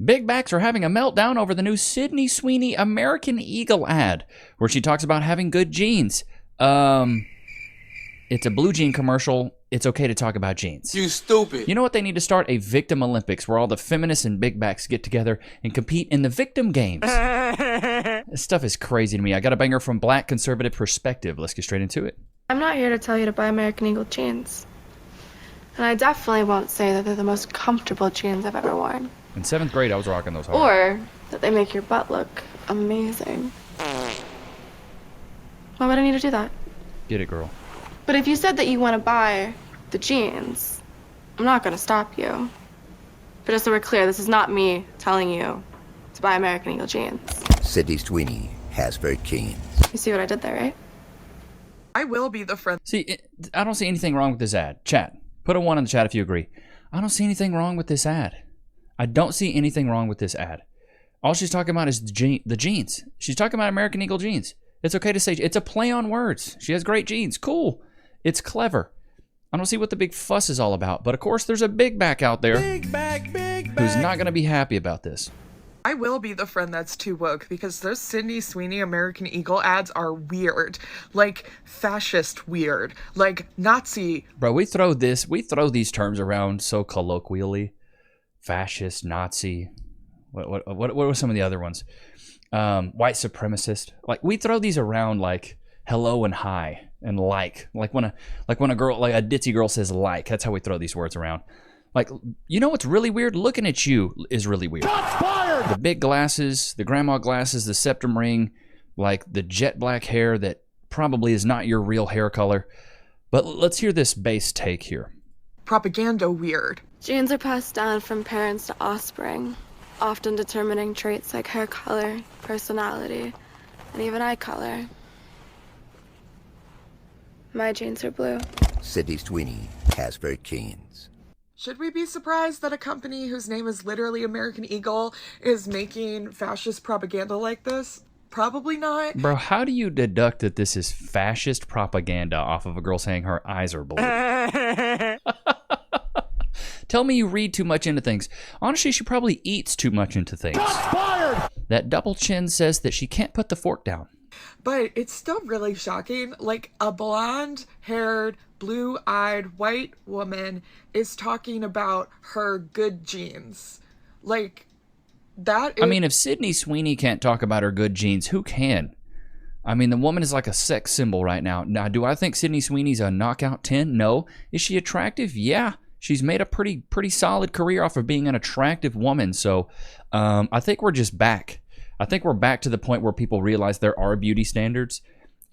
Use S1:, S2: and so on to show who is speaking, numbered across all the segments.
S1: Big backs are having a meltdown over the new Sydney Sweeney American Eagle ad, where she talks about having good genes. It's a blue jean commercial. It's okay to talk about jeans.
S2: You stupid.
S1: You know what? They need to start a victim Olympics where all the feminists and big backs get together and compete in the victim games. This stuff is crazy to me. I got a banger from Black Conservative Perspective. Let's get straight into it.
S3: I'm not here to tell you to buy American Eagle jeans. And I definitely won't say that they're the most comfortable jeans I've ever worn.
S1: In 7th grade, I was rocking those hard.
S3: Or that they make your butt look amazing. Why would I need to do that?
S1: Get it, girl.
S3: But if you said that you want to buy the jeans, I'm not going to stop you. But just so we're clear, this is not me telling you to buy American Eagle jeans.
S4: Sydney Sweeney has very keen.
S3: You see what I did there, right?
S5: I will be the friend.
S1: See, I don't see anything wrong with this ad. Chat. Put a 1 in the chat if you agree. I don't see anything wrong with this ad. I don't see anything wrong with this ad. All she's talking about is the jeans. She's talking about American Eagle jeans. It's okay to say it's a play on words. She has great jeans. Cool. It's clever. I don't see what the big fuss is all about. But of course, there's a big back out there who's not going to be happy about this.
S5: I will be the friend that's too woke because those Sydney Sweeney American Eagle ads are weird. Like fascist weird. Like Nazi.
S1: Bro, we throw these terms around so colloquially. Fascist, Nazi. What were some of the other ones? White supremacist. Like we throw these around like hello and hi and like when a girl, like a ditzy girl says like. That's how we throw these words around. Like, you know what's really weird? Looking at you is really weird. Shots fired! The big glasses, the grandma glasses, the septum ring, like the jet black hair that probably is not your real hair color. But let's hear this base take here.
S5: Propaganda weird.
S3: Genes are passed down from parents to offspring, often determining traits like hair color, personality, and even eye color. My genes are blue.
S4: Sydney Sweeney has very keens.
S5: Should we be surprised that a company whose name is literally American Eagle is making fascist propaganda like this? Probably not.
S1: Bro, how do you deduct that this is fascist propaganda off of a girl saying her eyes are blue? Tell me you read too much into things. Honestly, she probably eats too much into things. Fired! That double chin says that she can't put the fork down.
S5: But it's still really shocking. Like a blonde-haired, blue-eyed white woman is talking about her good genes. Like, that is...
S1: I mean, if Sydney Sweeney can't talk about her good genes, who can? I mean, the woman is like a sex symbol right now. Now, do I think Sydney Sweeney's a knockout 10? No. Is she attractive? Yeah. She's made a pretty solid career off of being an attractive woman. So I think we're just back. I think we're back to the point where people realize there are beauty standards,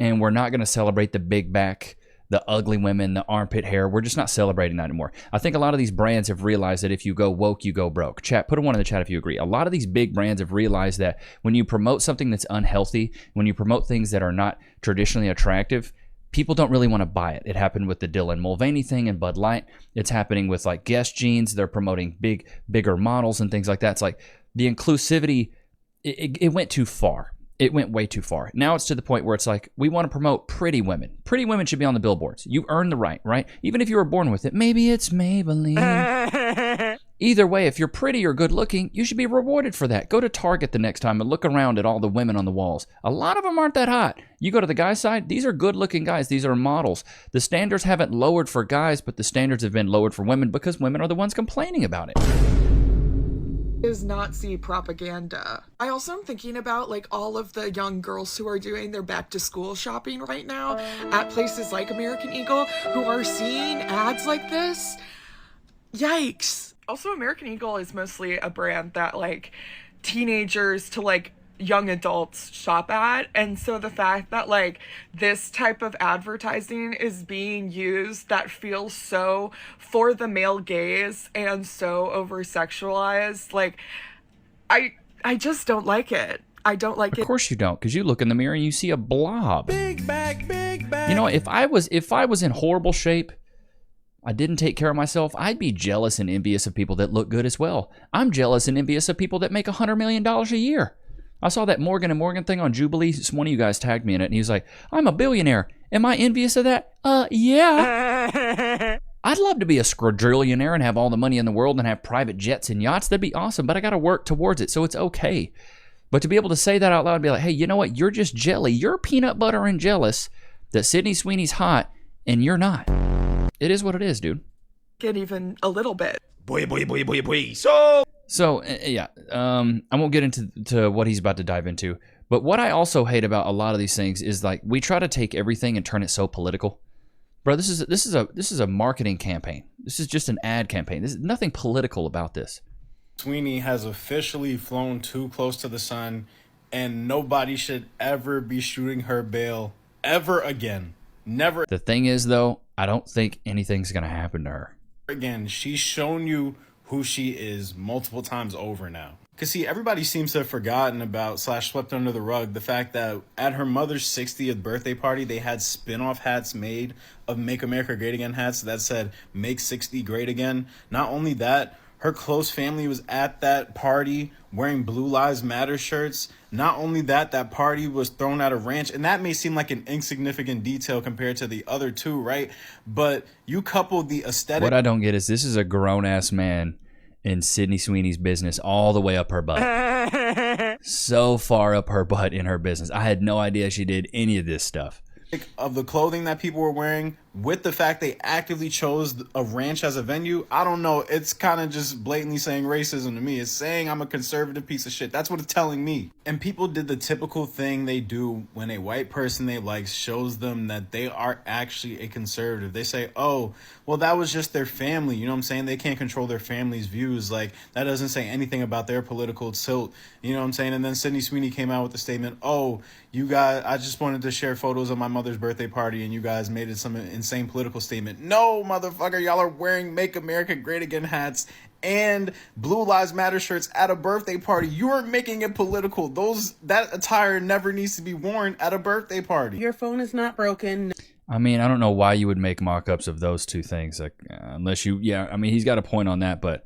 S1: and we're not going to celebrate the big back, the ugly women, the armpit hair. We're just not celebrating that anymore. I think a lot of these brands have realized that if you go woke, you go broke. Chat, put a 1 in the chat if you agree. A lot of these big brands have realized that when you promote something that's unhealthy, when you promote things that are not traditionally attractive, people don't really want to buy it. It happened with the Dylan Mulvaney thing and Bud Light. It's happening with like Guess jeans. They're promoting bigger models and things like that. It's like the inclusivity, it went too far. It went way too far. Now it's to the point where it's like, we want to promote pretty women. Pretty women should be on the billboards. You earn the right? Even if you were born with it. Maybe it's Maybelline. Either way, if you're pretty or good looking, you should be rewarded for that. Go to Target the next time and look around at all the women on the walls. A lot of them aren't that hot. You go to the guy's side, these are good looking guys. These are models. The standards haven't lowered for guys, but the standards have been lowered for women because women are the ones complaining about it.
S5: Is Nazi propaganda. I also am thinking about like all of the young girls who are doing their back to school shopping right now at places like American Eagle who are seeing ads like this. Yikes. Also, American Eagle is mostly a brand that like teenagers to like young adults shop at, and so the fact that like this type of advertising is being used that feels so for the male gaze and so over sexualized, like I just don't like it. I don't like it.
S1: Of course you don't, because you look in the mirror and you see a blob. Big back. You know, if I was in horrible shape, I didn't take care of myself, I'd be jealous and envious of people that look good as well. I'm jealous and envious of people that make $100 million a year. I saw that Morgan & Morgan thing on Jubilee. One of you guys tagged me in it, and he was like, I'm a billionaire. Am I envious of that? Yeah. I'd love to be a squadrillionaire and have all the money in the world and have private jets and yachts. That'd be awesome, but I got to work towards it, so it's okay. But to be able to say that out loud and be like, hey, you know what? You're just jelly. You're peanut butter and jealous that Sydney Sweeney's hot and you're not. It is what it is, dude.
S5: Get even a little bit.
S2: Boy.
S1: So yeah, I won't get into what he's about to dive into. But what I also hate about a lot of these things is like we try to take everything and turn it so political. Bro, this is a marketing campaign. This is just an ad campaign. There's nothing political about this.
S6: Sweeney has officially flown too close to the sun, and nobody should ever be shooting her bail ever again. Never.
S1: The thing is, though, I don't think anything's going to happen to her.
S6: Again, she's shown you who she is multiple times over now. Because, see, everybody seems to have forgotten about / swept under the rug the fact that at her mother's 60th birthday party, they had spin-off hats made of Make America Great Again hats that said, Make 60 Great Again. Not only that, her close family was at that party wearing Blue Lives Matter shirts. Not only that, that party was thrown at a ranch. And that may seem like an insignificant detail compared to the other two, right? But you couple the aesthetic...
S1: What I don't get is this is a grown-ass man in Sydney Sweeney's business all the way up her butt. So far up her butt in her business. I had no idea she did any of this stuff.
S6: Of the clothing that people were wearing, with the fact they actively chose a ranch as a venue, I don't know. It's kind of just blatantly saying racism to me. It's saying I'm a conservative piece of shit. That's what it's telling me. And people did the typical thing they do when a white person they like shows them that they are actually a conservative. They say, oh, well, that was just their family. You know what I'm saying? They can't control their family's views. Like, that doesn't say anything about their political tilt. You know what I'm saying? And then Sydney Sweeney came out with the statement, oh, you guys, I just wanted to share photos of my mother's birthday party and you guys made it some insane political statement. No, motherfucker, y'all are wearing Make America Great Again hats and Blue Lives Matter shirts at a birthday party. You are making it political. That attire never needs to be worn at a birthday party.
S7: Your phone is not broken.
S1: I mean, I don't know why you would make mock-ups of those two things, like unless you, yeah, I mean, he's got a point on that, but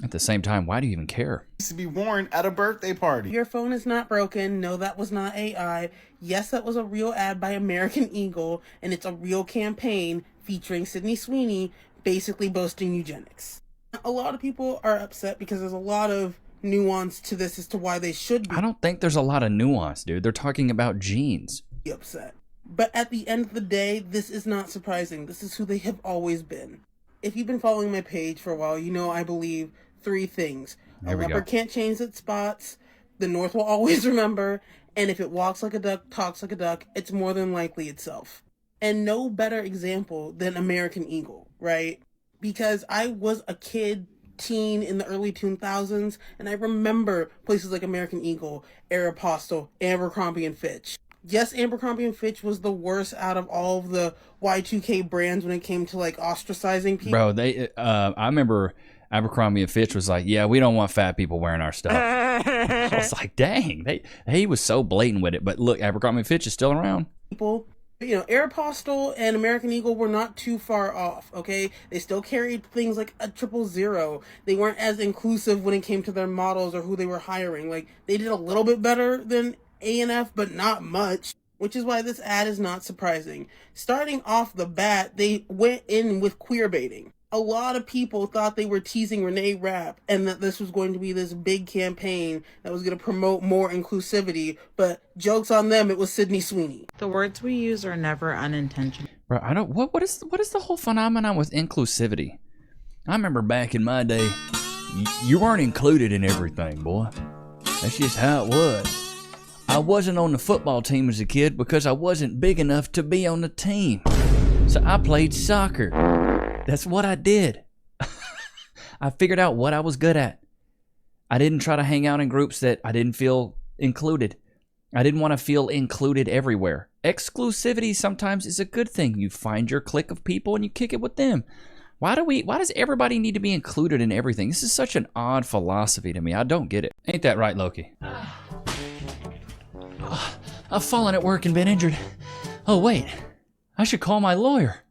S1: at the same time, why do you even care?
S6: It needs to be worn at a birthday party.
S7: Your phone is not broken. No, that was not AI. Yes, that was a real ad by American Eagle, and it's a real campaign featuring Sydney Sweeney basically boasting eugenics. A lot of people are upset because there's a lot of nuance to this as to why they should be.
S1: I don't think there's a lot of nuance, dude. They're talking about genes.
S7: Upset. But at the end of the day, this is not surprising. This is who they have always been. If you've been following my page for a while, you know I believe 3 things. A leopard can't change its spots, the North will always remember, and if it walks like a duck, talks like a duck, it's more than likely itself. And no better example than American Eagle, right? Because I was a teen in the early 2000s, and I remember places like American Eagle, Aeropostale, Abercrombie & Fitch. Yes, Abercrombie & Fitch was the worst out of all of the Y2K brands when it came to like ostracizing people.
S1: Bro, I remember Abercrombie & Fitch was like, yeah, we don't want fat people wearing our stuff. I was like, dang, he was so blatant with it. But look, Abercrombie & Fitch is still around.
S7: People, you know, Aeropostale and American Eagle were not too far off, okay? They still carried things like a 000. They weren't as inclusive when it came to their models or who they were hiring. Like, they did a little bit better than A&F, but not much, which is why this ad is not surprising. Starting off the bat, they went in with queer baiting. A lot of people thought they were teasing Renee Rapp and that this was going to be this big campaign that was going to promote more inclusivity, but joke's on them, it was Sydney Sweeney.
S8: The words we use are never unintentional.
S1: Bro, I don't, what is the whole phenomenon with inclusivity? I remember back in my day, you weren't included in everything, boy. That's just how it was. I wasn't on the football team as a kid because I wasn't big enough to be on the team. So I played soccer. That's what I did. I figured out what I was good at. I didn't try to hang out in groups that I didn't feel included. I didn't want to feel included everywhere. Exclusivity sometimes is a good thing. You find your clique of people and you kick it with them. Why does everybody need to be included in everything? This is such an odd philosophy to me. I don't get it. Ain't that right, Loki? I've fallen at work and been injured. Oh, wait. I should call my lawyer.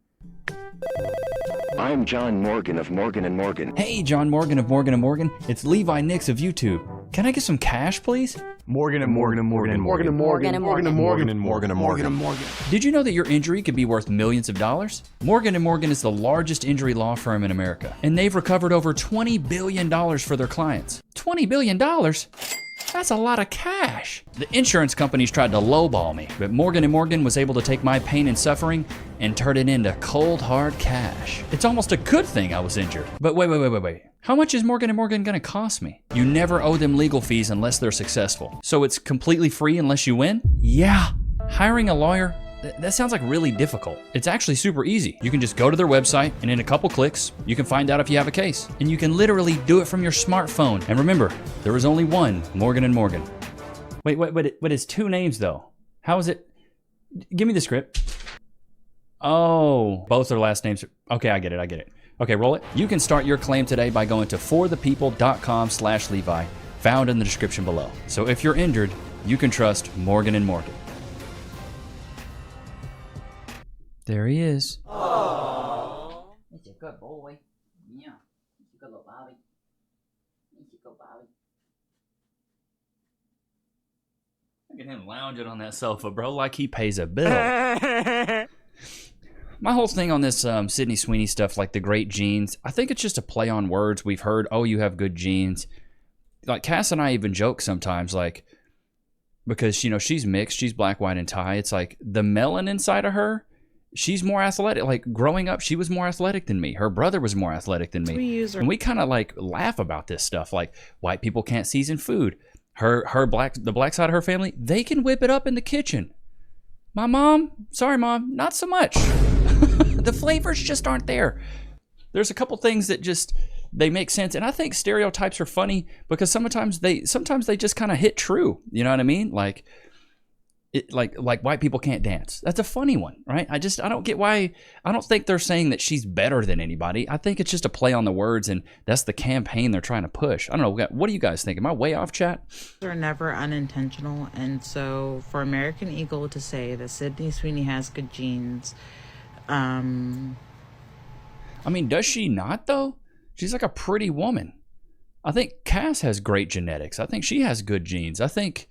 S9: I'm John Morgan of Morgan & Morgan.
S1: Hey, John Morgan of Morgan & Morgan. It's Levi Nichs of YouTube. Can I get some cash, please?
S2: Morgan and Morgan and Morgan and Morgan and Morgan and Morgan and Morgan and Morgan and Morgan and Morgan.
S1: Did you know that your injury could be worth millions of dollars? Morgan & Morgan is the largest injury law firm in America, and they've recovered over $20 billion for their clients. $20 billion? That's a lot of cash. The insurance companies tried to lowball me, but Morgan & Morgan was able to take my pain and suffering and turn it into cold, hard cash. It's almost a good thing I was injured. But wait. How much is Morgan & Morgan gonna cost me? You never owe them legal fees unless they're successful. So it's completely free unless you win? Yeah. Hiring a lawyer? That sounds like really difficult. It's actually super easy. You can just go to their website, and in a couple clicks, you can find out if you have a case. And you can literally do it from your smartphone. And remember, there is only one Morgan & Morgan. Wait, it's two names though. How is it? Give me the script. Oh, both their last names. Okay, I get it. Okay, roll it. You can start your claim today by going to forthepeople.com/Levi, found in the description below. So if you're injured, you can trust Morgan & Morgan. There he is.
S9: Oh, he's a good boy. Yeah, he's a good little Bobby. He's a good Bobby.
S1: Look at him lounging on that sofa, bro, like he pays a bill. My whole thing on this Sydney Sweeney stuff, like the great genes, I think it's just a play on words. We've heard, oh, you have good genes. Like Cass and I even joke sometimes, like, because, you know, she's mixed, she's black, white, and Thai. It's like the melanin inside of her, she's more athletic. Like growing up, she was more athletic than me. Her brother was more athletic than me. And we kind of like laugh about this stuff. Like white people can't season food. The black side of her family, they can whip it up in the kitchen. My mom, sorry mom, not so much. The flavors just aren't there. There's a couple things that just, they make sense. And I think stereotypes are funny because sometimes they just kind of hit true. You know what I mean? Like white people can't dance. That's a funny one, right? I don't get why. I don't think they're saying that she's better than anybody. I think it's just a play on the words, and that's the campaign they're trying to push. I don't know. What do you guys think? Am I way off, chat?
S8: They're never unintentional, and so for American Eagle to say that Sydney Sweeney has good genes,
S1: I mean, does she not though? She's like a pretty woman. I think Cass has great genetics. I think she has good genes. I think,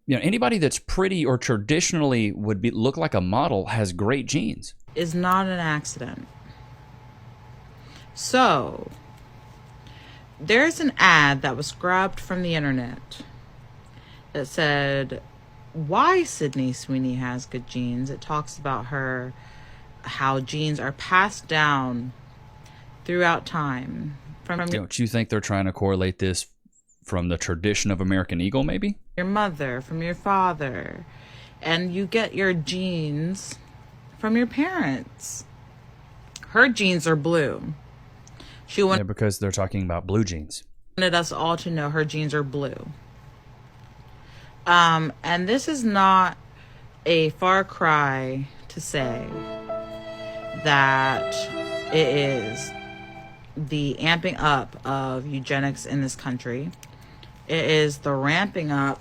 S1: you know, anybody that's pretty or traditionally look like a model has great genes.
S8: Is not an accident. So, there's an ad that was grabbed from the internet that said why Sydney Sweeney has good genes. It talks about how genes are passed down throughout time.
S1: Don't you think they're trying to correlate this from the tradition of American Eagle, maybe?
S8: Your mother, from your father, and you get your genes from your parents. Her genes are blue.
S1: Yeah, because they're talking about blue genes.
S8: Wanted us all to know her genes are blue. And this is not a far cry to say that it is the amping up of eugenics in this country. It is the ramping up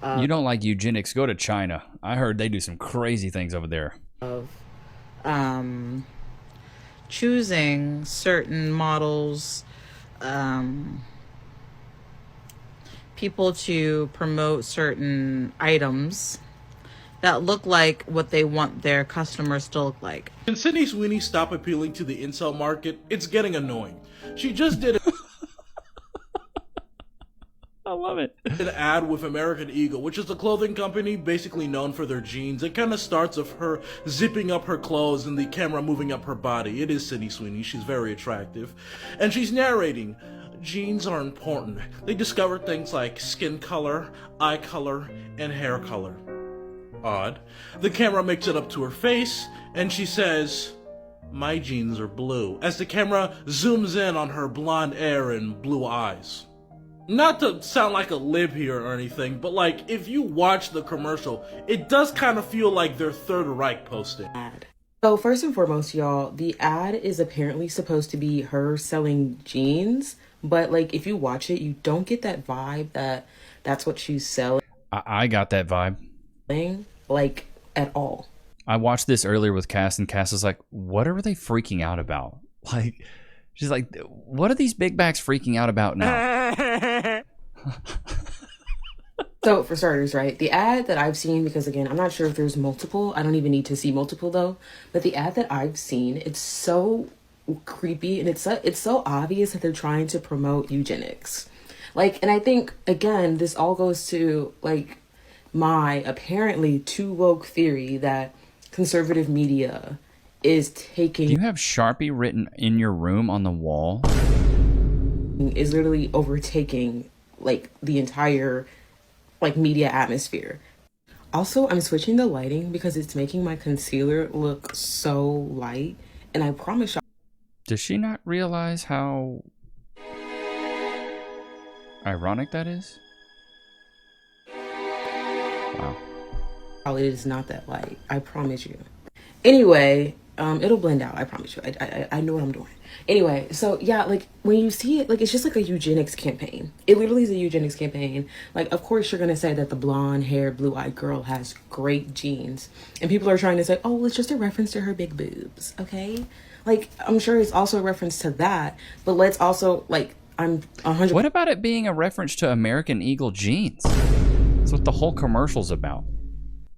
S8: of...
S1: You don't like eugenics? Go to China. I heard they do some crazy things over there.
S8: Of choosing certain models, people to promote certain items that look like what they want their customers to look like.
S10: Can Sydney Sweeney stop appealing to the incel market? It's getting annoying. She just did
S1: I love it.
S10: An ad with American Eagle, which is a clothing company basically known for their jeans. It kind of starts with her zipping up her clothes and the camera moving up her body. It is Sydney Sweeney. She's very attractive. And she's narrating, genes are important. They discovered things like skin color, eye color, and hair color. Odd. The camera makes it up to her face, and she says, my genes are blue, as the camera zooms in on her blonde hair and blue eyes. Not to sound like a lib here or anything, but like, if you watch the commercial, it does kind of feel like their Third Reich posting.
S11: So first and foremost, y'all, the ad is apparently supposed to be her selling jeans, but like, if you watch it, you don't get that vibe that that's what she's selling.
S1: I got that vibe.
S11: Like, at all.
S1: I watched this earlier with Cass, and Cass is like, what are they freaking out about? Like, she's like, what are these big bags freaking out about now?
S11: So for starters, right, the ad that I've seen, because again, I'm not sure if there's multiple. I don't even need to see multiple though. But the ad that I've seen, it's so creepy and it's so obvious that they're trying to promote eugenics. Like, and I think again, this all goes to like my apparently too woke theory that conservative media is taking.
S1: Do you have Sharpie written in your room on the wall?
S11: Is literally overtaking like the entire like media atmosphere. Also, I'm switching the lighting because it's making my concealer look so light, and I promise y'all.
S1: Does she not realize how ironic that is? Wow.
S11: It is not that light. I promise you. Anyway, it'll blend out. I promise you. I know what I'm doing. Anyway, so yeah, like when you see it, like it's just like a eugenics campaign. It literally is a eugenics campaign. Like, of course, you're gonna say that the blonde-haired, blue-eyed girl has great genes, and people are trying to say, oh, well, it's just a reference to her big boobs, okay? Like, I'm sure it's also a reference to that, but let's also like, I'm 100.
S1: What about it being a reference to American Eagle jeans? That's what the whole commercial's about.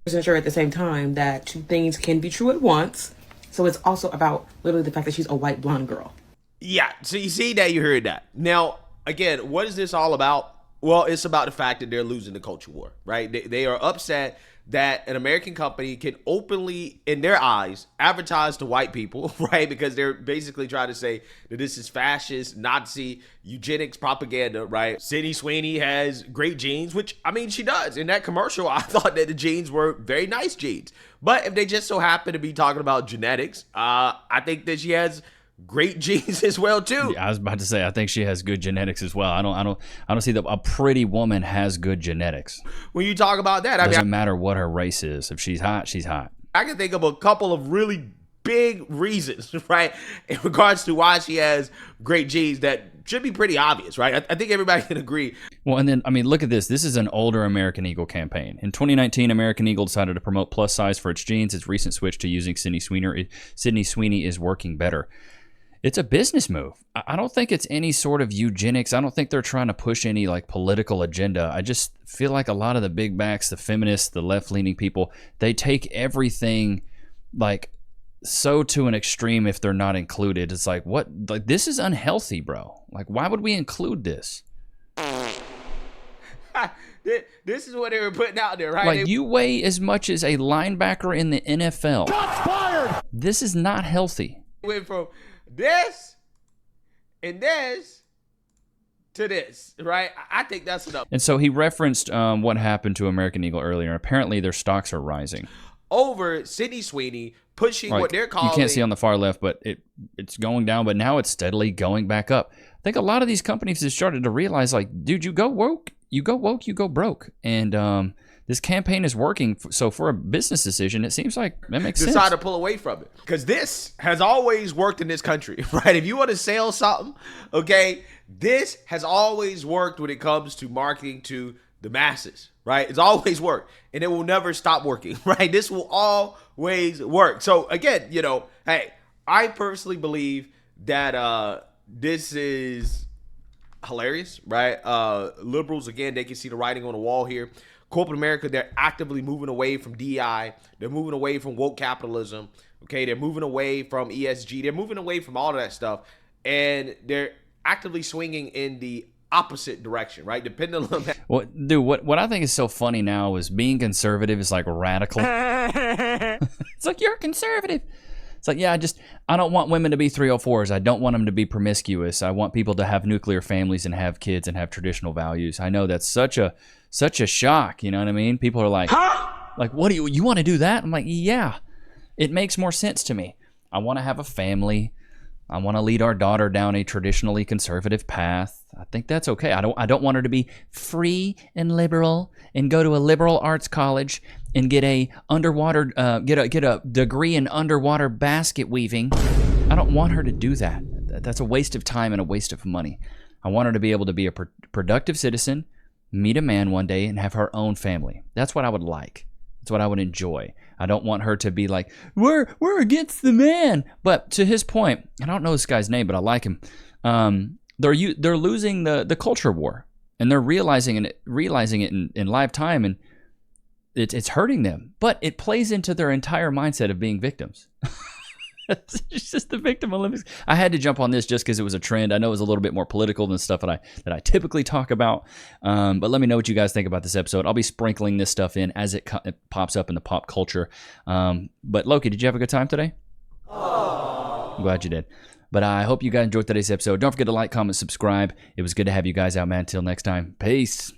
S11: Sure at the same time that two things can be true at once. So it's also about literally the fact that she's a white blonde girl.
S12: Yeah, so you see that, you heard that. Now, again, what is this all about? Well, it's about the fact that they're losing the culture war, right? They are upset that an American company can openly, in their eyes, advertise to white people, right? Because they're basically trying to say that this is fascist, Nazi, eugenics propaganda, right? Sydney Sweeney has great genes, which, I mean, she does. In that commercial, I thought that the genes were very nice genes. But if they just so happen to be talking about genetics, I think that she has great genes as well too.
S1: Yeah, I was about to say, I think she has good genetics as well. I don't see that a pretty woman has good genetics.
S12: When you talk about that,
S1: doesn't matter what her race is. If she's hot, she's hot.
S12: I can think of a couple of really big reasons, right, in regards to why she has great genes that should be pretty obvious, right? I think everybody can agree.
S1: Well, and then, I mean, look at this. This is an older American Eagle campaign. In 2019, American Eagle decided to promote plus size for its jeans. Its recent switch to using Sydney Sweeney is working better. It's a business move. I don't think it's any sort of eugenics. I don't think they're trying to push any like political agenda. I just feel like a lot of the big backs, the feminists, the left-leaning people, they take everything like so to an extreme if they're not included. It's like, what? Like, this is unhealthy, bro. Like, why would we include this?
S12: This is what they were putting out there, right?
S1: Like, you weigh as much as a linebacker in the NFL.
S2: Shots fired!
S1: This is not healthy.
S12: Went from this and this to this, right? I think that's enough.
S1: And so he referenced what happened to American Eagle earlier. Apparently their stocks are rising.
S12: Over Sydney Sweeney pushing what they're calling...
S1: You can't see on the far left, but it's going down, but now it's steadily going back up. I think a lot of these companies have started to realize, like, dude, you go woke, you go broke. And this campaign is working. So for a business decision, it seems like that makes sense.
S12: Decide to pull away from it. Because this has always worked in this country, right? If you want to sell something, okay, this has always worked when it comes to marketing to the masses, right? It's always worked. And it will never stop working, right? This will always work. So again, you know, hey, I personally believe that this is hilarious, right? Liberals, again, they can see the writing on the wall here. Corporate America, they're actively moving away from DEI. They're moving away from woke capitalism. Okay, they're moving away from ESG. They're moving away from all of that stuff. And they're actively swinging in the opposite direction, right? The pendulum.
S1: Well, dude, what I think is so funny now is being conservative is like radical. It's like, you're conservative. It's like, yeah, I don't want women to be 304s. I don't want them to be promiscuous. I want people to have nuclear families and have kids and have traditional values. I know that's such a shock, you know what I mean? People are like, like, what do you want to do that? I'm like, yeah, it makes more sense to me. I want to have a family. I want to lead our daughter down a traditionally conservative path. I think that's okay. I don't want her to be free and liberal and go to a liberal arts college and get a get a degree in underwater basket weaving. I don't want her to do that. That's a waste of time and a waste of money. I want her to be able to be a productive citizen, meet a man one day, and have her own family. That's what I would like. That's what I would enjoy. I don't want her to be like, we're against the man. But to his point, and I don't know this guy's name, but I like him. They're losing the culture war. and they're realizing it in live time, and it's hurting them. But it plays into their entire mindset of being victims. It's just the victim Olympics. I had to jump on this just because it was a trend. I know it was a little bit more political than stuff that I typically talk about. But let me know what you guys think about this episode. I'll be sprinkling this stuff in as it pops up in the pop culture. But Loki, did you have a good time today? I'm glad you did. But I hope you guys enjoyed today's episode. Don't forget to like, comment, subscribe. It was good to have you guys out, man. Until next time. Peace.